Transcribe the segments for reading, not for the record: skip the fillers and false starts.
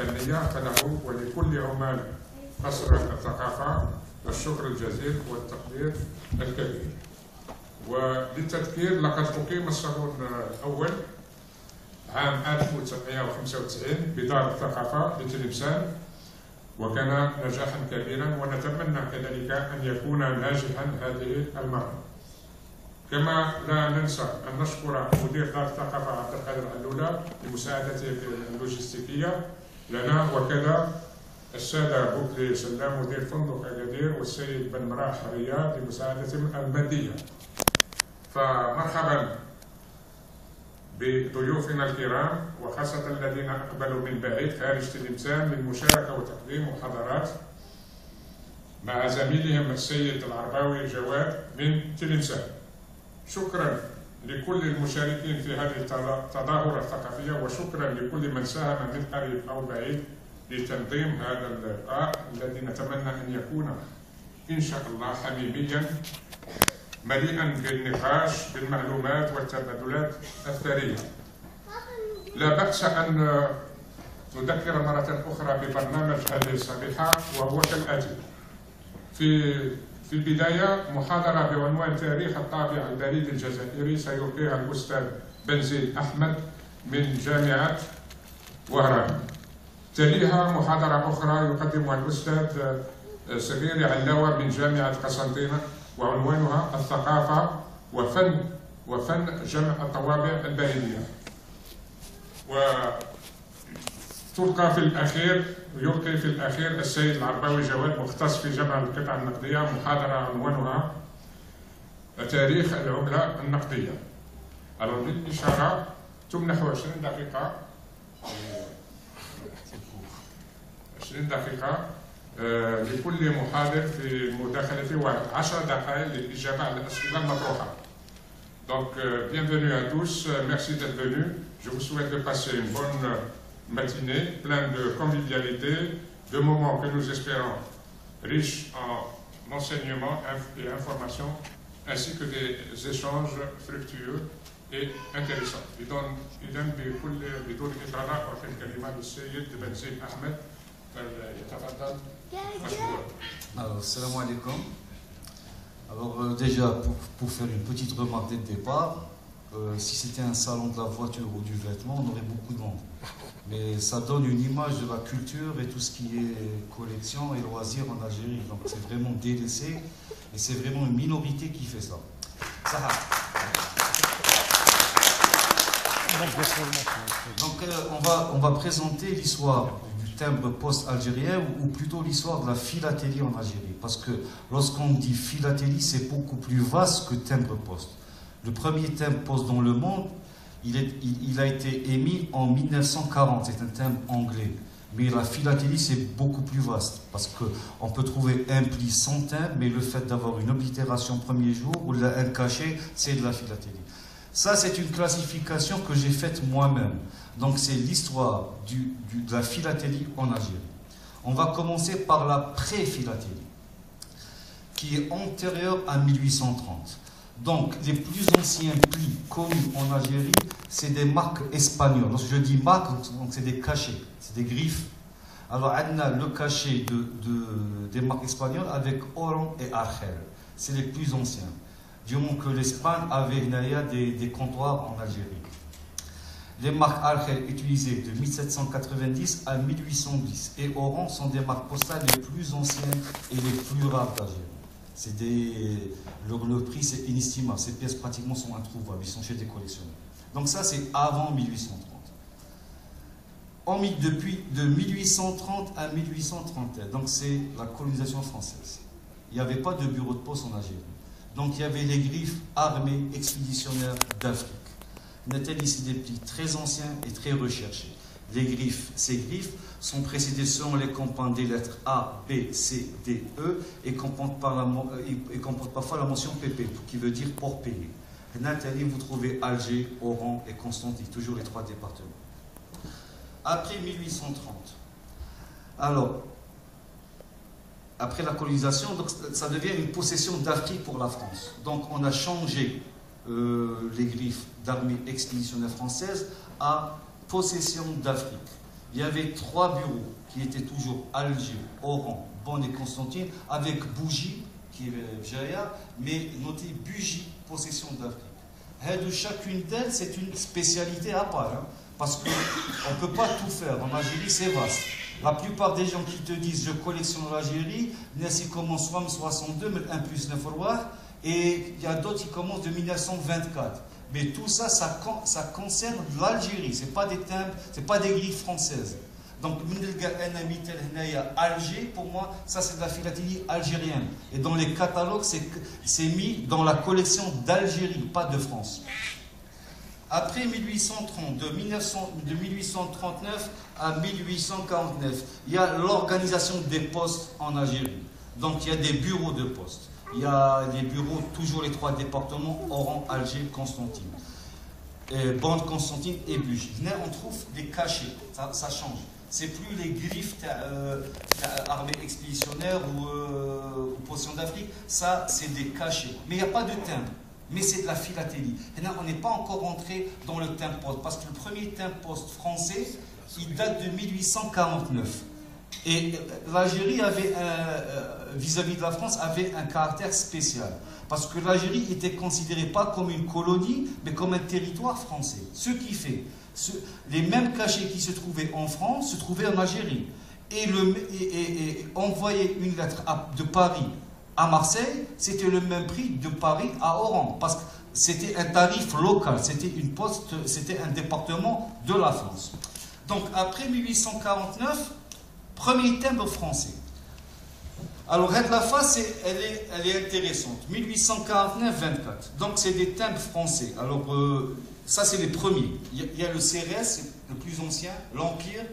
الفنية، فله ولكل عمال قصر الثقافة الشكر الجزيل والتقدير الكبير. وللتذكير، لقد أقيم الصالون الأول عام 1995 بدار الثقافة بتلمسان، وكان نجاحا كبيرا، ونتمنى كذلك أن يكون ناجحا هذه المرة. كما لا ننسى أن نشكر مدير دار الثقافة عبد القادر علولة لمساعدته في اللوجستيكية لنا، وكذا السادة بوكلي سلام مدير فندق أكادير والسيد بن مراح رياض لمساعدتهم المادية. فمرحبا بضيوفنا الكرام، وخاصة الذين أقبلوا من بعيد خارج تلمسان للمشاركة وتقديم محاضرات مع زميلهم السيد العرباوي جواد من تلمسان. شكرا لكل المشاركين في هذه التظاهرة الثقافية، وشكرا لكل من ساهم من قريب أو بعيد لتنظيم هذا اللقاء الذي نتمنى أن يكون إن شاء الله حميميا مليئا بالنقاش بالمعلومات والتبادلات الثرية. لا بأس أن نذكر مرة أخرى ببرنامج هذه الصبيحة، وهو كالآتي: في البداية محاضرة بعنوان تاريخ الطابع البريد الجزائري سيلقيها الأستاذ بنزيل أحمد من جامعة وهران. تليها محاضرة أخرى يقدمها الأستاذ سمير علاوة من جامعة قسنطينة، وعنوانها الثقافة وفن جمع الطوابع البريدية. يلقي في الأخير السيد العرباوي جواد مختص في جمع القطع النقدية محاضرة عنوانها تاريخ العملة النقدية. للإشارة تمنح 20 دقيقة لكل محاضر في مداخلته، و10 دقائق للإجابة على الأسئلة المطروحة. Donc, bienvenue à tous, merci d'être venus. Je vous souhaite de passer une bonne matinée, pleine de convivialité, de moments que nous espérons riches en enseignements et informations, ainsi que des échanges fructueux et intéressants. إذا بدون إطالة أعطي الكلمة للسيد بنزيل أحمد فليتفضل مشكورا. Alors, salam alaikum. Alors déjà, pour faire une petite remarque dès le départ, si c'était un salon de la voiture ou du vêtement, on aurait beaucoup de monde. Mais ça donne une image de la culture et tout ce qui est collection et loisirs en Algérie. Donc c'est vraiment délaissé et c'est vraiment une minorité qui fait ça. Donc on va présenter l'histoire du timbre poste algérien, ou plutôt l'histoire de la philatélie en Algérie. Parce que lorsqu'on dit philatélie, c'est beaucoup plus vaste que timbre poste. Le premier timbre poste dans le monde, il a été émis en 1940, c'est un timbre anglais. Mais la philatélie, c'est beaucoup plus vaste, parce qu'on peut trouver un pli sans timbre, mais le fait d'avoir une oblitération premier jour ou un cachet, c'est de la philatélie. Ça, c'est une classification que j'ai faite moi-même. Donc, c'est l'histoire de la philatélie en Algérie. On va commencer par la pré-philatélie, qui est antérieure à 1830. Donc, les plus anciens plis connus en Algérie, c'est des marques espagnoles. Lorsque je dis marques, c'est des cachets, c'est des griffes. Alors, on a le cachet des marques espagnoles avec Oran et Argel. C'est les plus anciens. Du moment que l'Espagne avait des comptoirs en Algérie. Les marques Argel utilisées de 1790 à 1810 et Oran sont des marques postales les plus anciennes et les plus rares d'Algérie. Le prix, c'est inestimable. Ces pièces pratiquement sont introuvables. Ils sont chez des collectionneurs. Donc ça, c'est avant 1830. De 1830 à 1831, donc c'est la colonisation française. Il n'y avait pas de bureau de poste en Algérie. Donc il y avait les griffes armées expéditionnaires d'Afrique. Nathalie, c'est des plis très anciens et très recherchés. Les griffes, ces griffes sont précédées selon les composantes des lettres A, B, C, D, E et comportent parfois la mention PP, qui veut dire pour payer. Nathalie, vous trouvez Alger, Oran et Constantine, toujours les trois départements. Après 1830, alors, après la colonisation, donc, ça devient une possession d'Afrique pour la France. Donc on a changé les griffes d'armée expéditionnaire française à possession d'Afrique. il y avait 3 bureaux qui étaient toujours Alger, Oran, Bonn et Constantine, avec bougie, qui est Jaya, mais noté Bugie, possession d'Afrique. Chacune d'elles, c'est une spécialité à part, hein, parce qu'on ne peut pas tout faire. En Algérie, c'est vaste. La plupart des gens qui te disent je collectionne l'Algérie, ils commencent en 62, mais 1 plus 9 rois, et il y a d'autres qui commencent de 1924. Mais tout ça, ça concerne l'Algérie. Ce n'est pas des timbres, ce n'est pas des griffes françaises. Donc, Alger, pour moi, ça c'est de la philatélie algérienne. Et dans les catalogues, c'est mis dans la collection d'Algérie, pas de France. Après 1830, de 1839 à 1849, il y a l'organisation des postes en Algérie. Donc il y a des bureaux de postes. Il y a les bureaux, toujours les 3 départements, Oran, Alger, Constantine. Bonn, Constantine et Bugie. Là, on trouve des cachets, ça change. C'est plus les griffes armée expéditionnaire ou potion d'Afrique, ça c'est des cachets. Mais il n'y a pas de timbre. Mais c'est de la philatélie. Et là, on n'est pas encore rentré dans le timbre-poste, parce que le premier timbre-poste français, il date de 1849. Et l'Algérie avait, vis-à-vis de la France, avait un caractère spécial. Parce que l'Algérie était considérée pas comme une colonie, mais comme un territoire français. Ce qui fait, les mêmes cachets qui se trouvaient en France se trouvaient en Algérie. Et envoyer une lettre de Paris à Marseille, c'était le même prix de Paris à Oran, parce que c'était un tarif local, c'était un département de la France. Donc après 1849, premier timbre français. Alors la face, elle est intéressante. 1849-24. Donc c'est des timbres français. Alors ça c'est les premiers. Il y a le CRS, le plus ancien, l'Empire,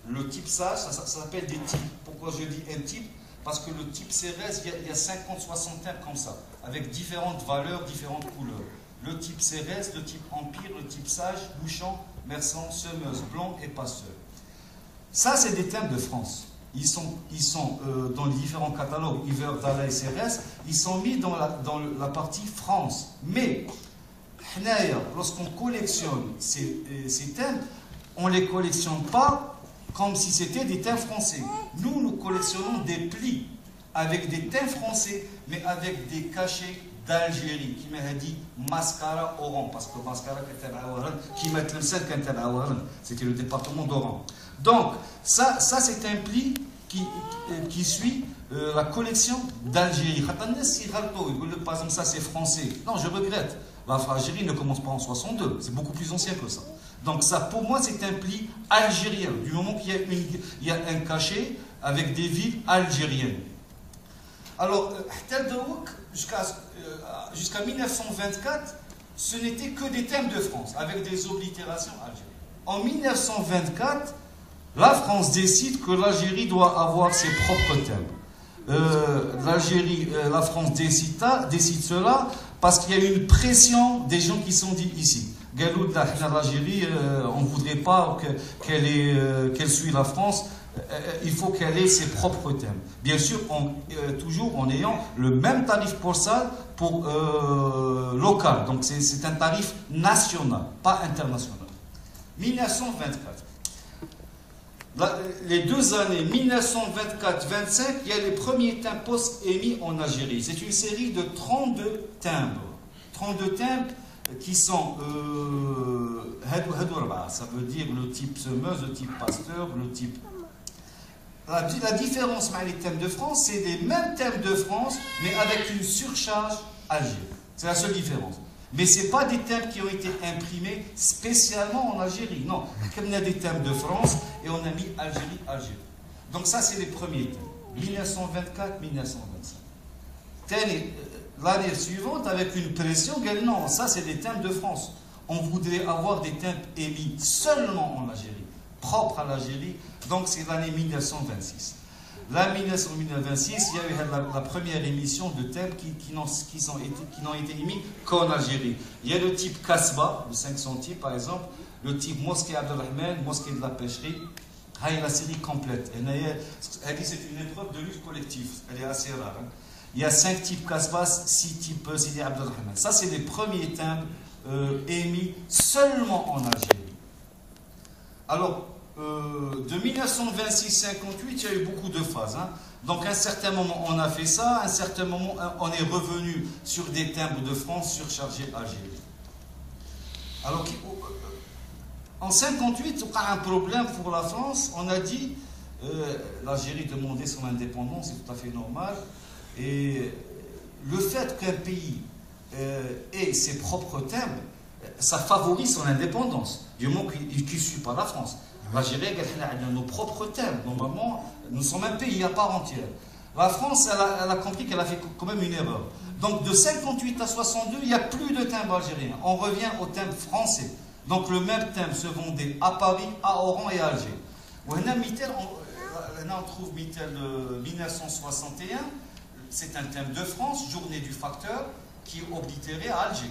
le type sage, ça s'appelle des types. Pourquoi je dis un type? Parce que le type CRS, il y a 50-60 timbres comme ça, avec différentes valeurs, différentes couleurs. Le type CRS, le type Empire, le type Sage, Bouchon, Mersan, Semeuse, Blanc et Pasteur. Ça, c'est des timbres de France. Ils sont dans les différents catalogues, Hiver, Dala et CRS, ils sont mis dans la partie France. Mais, lorsqu'on collectionne ces timbres, on ne les collectionne pas comme si c'était des timbres français. Nous collectionnons des plis avec des timbres français, mais avec des cachets d'Algérie, qui m'a dit Mascara Oran, parce que Mascara qui m'a c'était le département d'Oran. Donc, ça c'est un pli qui suit la collection d'Algérie. Par exemple, ça c'est français. Non, je regrette. L'Algérie ne commence pas en 62, c'est beaucoup plus ancien que ça. Donc ça, pour moi, c'est un pli algérien, du moment qu'il y a un cachet avec des villes algériennes. Alors, jusqu'à 1924, ce n'était que des thèmes de France, avec des oblitérations algériennes. En 1924, la France décide que l'Algérie doit avoir ses propres thèmes. La France décide cela parce qu'il y a eu une pression des gens qui sont dit ici. L'Algérie, on ne voudrait pas qu'elle suive la France, il faut qu'elle ait ses propres thèmes. Bien sûr, toujours en ayant le même tarif postal pour local. Donc c'est un tarif national, pas international. 1924. Les 2 années 1924-25, il y a les premiers timbres postes émis en Algérie. C'est une série de 32 timbres. 32 timbres qui sont, ça veut dire le type Semeuse, le type Pasteur, le type... La différence avec les thèmes de France, c'est les mêmes thèmes de France, mais avec une surcharge Algérie. C'est la seule différence. Mais ce n'est pas des thèmes qui ont été imprimés spécialement en Algérie. Non, comme il y a des thèmes de France, et on a mis Algérie, Algérie. Donc ça, c'est les premiers thèmes. 1924-1925. L'année suivante, avec une pression, non, ça, c'est des thèmes de France. On voudrait avoir des thèmes émis seulement en Algérie, propres à l'Algérie. Donc c'est l'année 1926. L'année 1926, il y a eu la première émission de thèmes qui n'ont été émis qu'en Algérie. Il y a le type Kasba, le 500 type par exemple, le type Mosquée Abdelrahman, Mosquée de la Pêcherie. C'est la série complète. C'est une épreuve de lutte collective, elle est assez rare. Hein. Il y a 5 types Kasbah, 6 types Sidi Abdelrahman. Ça, c'est les premiers timbres émis seulement en Algérie. Alors, de 1926-58, il y a eu beaucoup de phases. Hein. Donc à un certain moment, on a fait ça, à un certain moment, on est revenu sur des timbres de France surchargés Algérie. Alors, en 58, on a un problème pour la France. On a dit, l'Algérie demandait son indépendance, c'est tout à fait normal. Et le fait qu'un pays ait ses propres timbres, ça favorise son indépendance, du moment qu'il ne suit pas la France. L'Algérie, elle a nos propres thèmes. Normalement, nous sommes un pays à part entière. La France, elle a compris qu'elle a fait quand même une erreur. Donc, de 58 à 62, il n'y a plus de timbres algériens. On revient au timbre français. Donc, le même timbre se vendait à Paris, à Oran et à Alger. On trouve Mittel de 1961. C'est un thème de France, journée du facteur, qui est oblitéré à Alger.